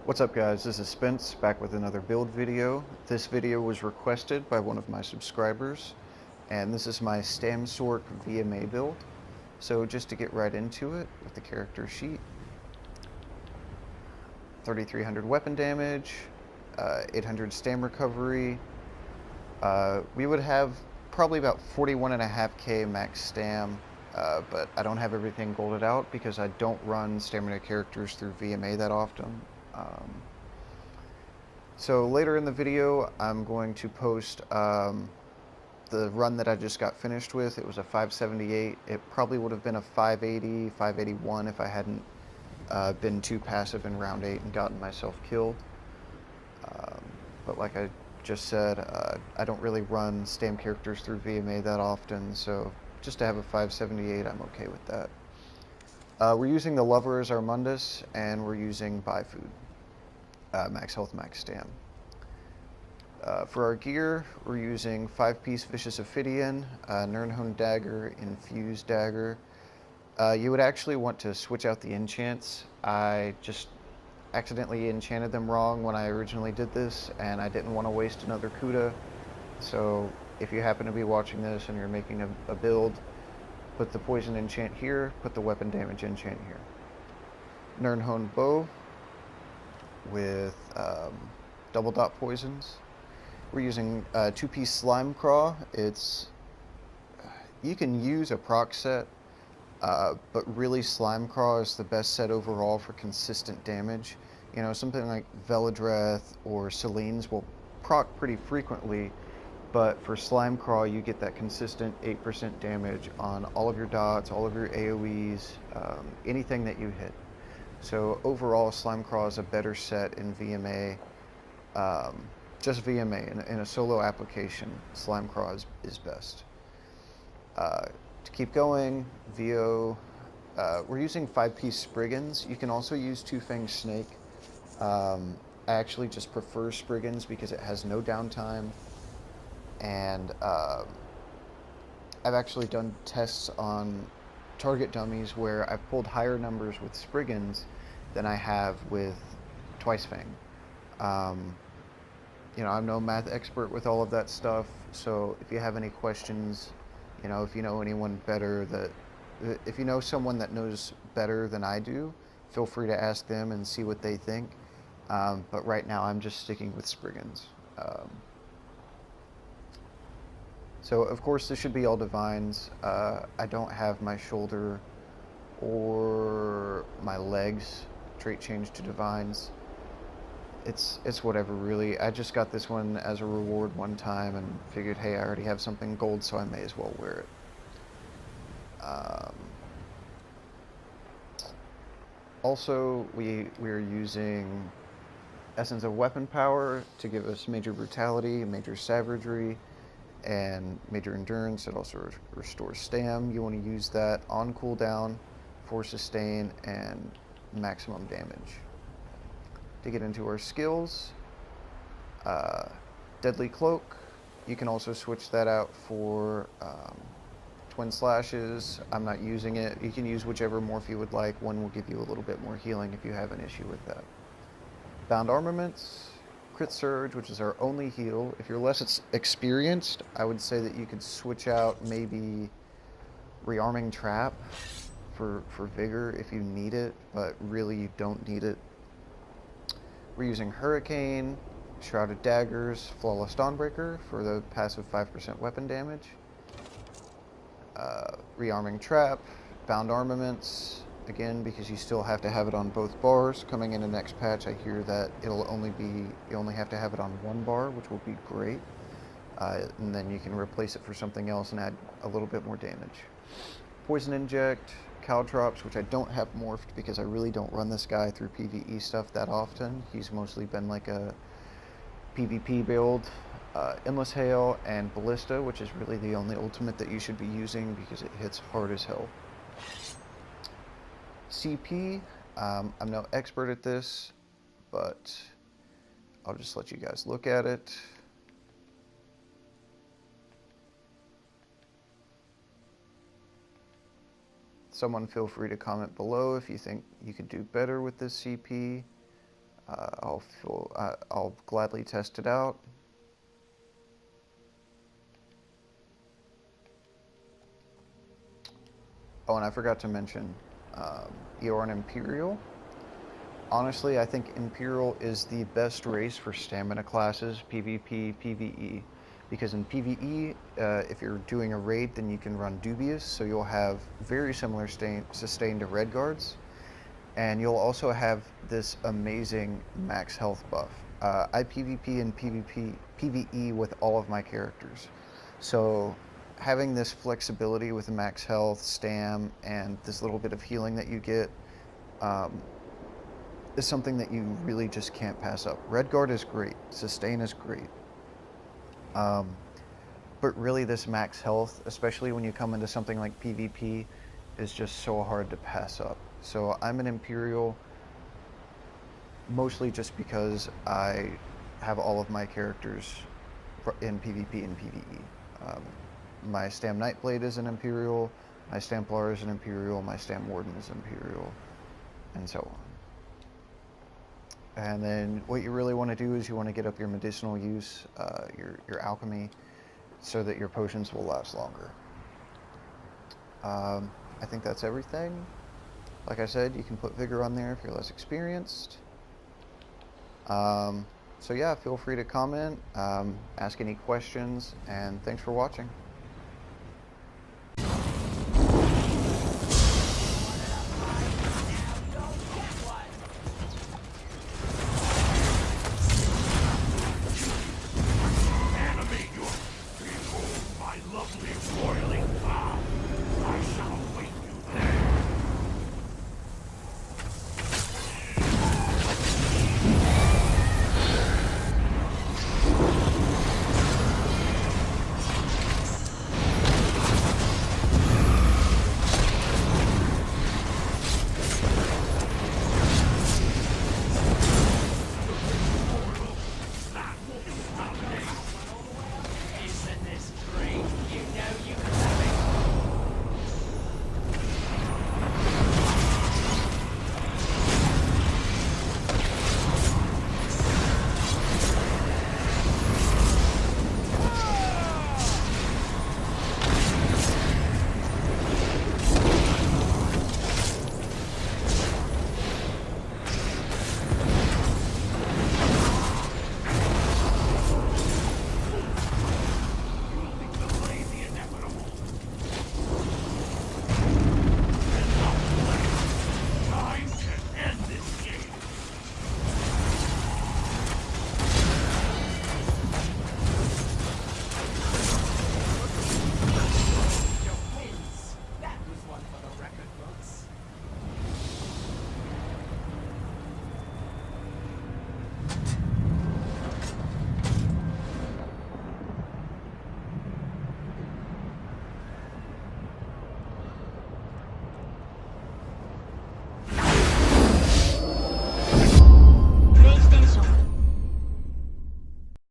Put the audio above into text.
What's up guys, this is Spence back with another build video. This video was requested by one of my subscribers and this is my Stam Sorc VMA build. So just to get right into it with the character sheet, 3300 weapon damage, 800 Stam recovery. We would have probably about 41.5k max Stam, but I don't have everything golded out because I don't run stamina characters through VMA that often. So later in the video, I'm going to post the run that I just got finished with. It was a 578. It probably would have been a 580, 581 if I hadn't been too passive in round 8 and gotten myself killed. But like I just said, I don't really run Stam characters through VMA that often, so just to have a 578, I'm okay with that. We're using the Lover as our Mundus, and we're using Buy Food. Max health, max Stam. For our gear, we're using 5-piece Vicious Ophidian, Nirnhone Dagger, Infused Dagger. You would actually want to switch out the enchants. I just accidentally enchanted them wrong when I originally did this, and I didn't want to waste another Kuda. So if you happen to be watching this and you're making a build, put the poison enchant here, put the weapon damage enchant here. Nirnhone Bow with double dot poisons. We're using 2-piece Slime Craw. You can use a proc set, but really Slime Craw is the best set overall for consistent damage. You know, something like Veladreth or Selene's will proc pretty frequently, but for Slime Craw you get that consistent 8% damage on all of your dots, all of your AoEs, anything that you hit. So overall, Slime Craw is a better set in VMA, just VMA. In a solo application, Slime Craw is best. To keep going, VO, we're using 5-piece Spriggans. You can also use 2-Fang Snake. I actually just prefer Spriggans because it has no downtime, and I've actually done tests on target dummies where I've pulled higher numbers with Spriggans than I have with Twice Fang. You know, I'm no math expert with all of that stuff, so if you have any questions, you know, if you know anyone better if you know someone that knows better than I do, feel free to ask them and see what they think. But right now I'm just sticking with Spriggans. So of course this should be all divines. I don't have my shoulder or my legs trait change to divines. It's whatever really. I just got this one as a reward one time and figured, hey, I already have something gold, so I may as well wear it. Also, we're using Essence of Weapon Power to give us major brutality, major savagery, and major endurance. It also restores Stam. You want to use that on cooldown for sustain and maximum damage. To get into our skills, Deadly Cloak, you can also switch that out for Twin Slashes. I'm not using it. You can use whichever morph you would like. One will give you a little bit more healing if you have an issue with that. Bound Armaments, Crit Surge, which is our only heal. If you're less experienced, I would say that you could switch out maybe Rearming Trap for Vigor if you need it, but really you don't need it. We're using Hurricane, Shrouded Daggers, Flawless Dawnbreaker for the passive 5% weapon damage. Rearming Trap, Bound Armaments, again because you still have to have it on both bars. Coming into next patch, I hear that you only have to have it on one bar, which will be great. And then you can replace it for something else and add a little bit more damage. Poison Inject, Caltrops, which I don't have morphed because I really don't run this guy through PvE stuff that often. He's mostly been like a PvP build. Endless Hail and Ballista, which is really the only ultimate that you should be using because it hits hard as hell. CP, I'm no expert at this, but I'll just let you guys look at it. Someone feel free to comment below if you think you could do better with this CP. I'll gladly test it out. Oh, and I forgot to mention, you're an Imperial. Honestly, I think Imperial is the best race for stamina classes, PvP, PvE. Because in PvE, if you're doing a raid, then you can run Dubious, so you'll have very similar sustain to Red Guards. And you'll also have this amazing max health buff. I PvP and PvE with all of my characters. So having this flexibility with the max health, Stam, and this little bit of healing that you get is something that you really just can't pass up. Red Guard is great. Sustain is great. But really this max health, especially when you come into something like PvP, is just so hard to pass up. So I'm an Imperial mostly just because I have all of my characters in PvP and PvE. My Stam Nightblade is an Imperial, my Stamplar is an Imperial, my Stam Warden is Imperial, and so on. And then what you really want to do is you want to get up your medicinal use, your alchemy, so that your potions will last longer. I think that's everything. Like I said, you can put Vigor on there if you're less experienced. So yeah, feel free to comment, ask any questions, and thanks for watching.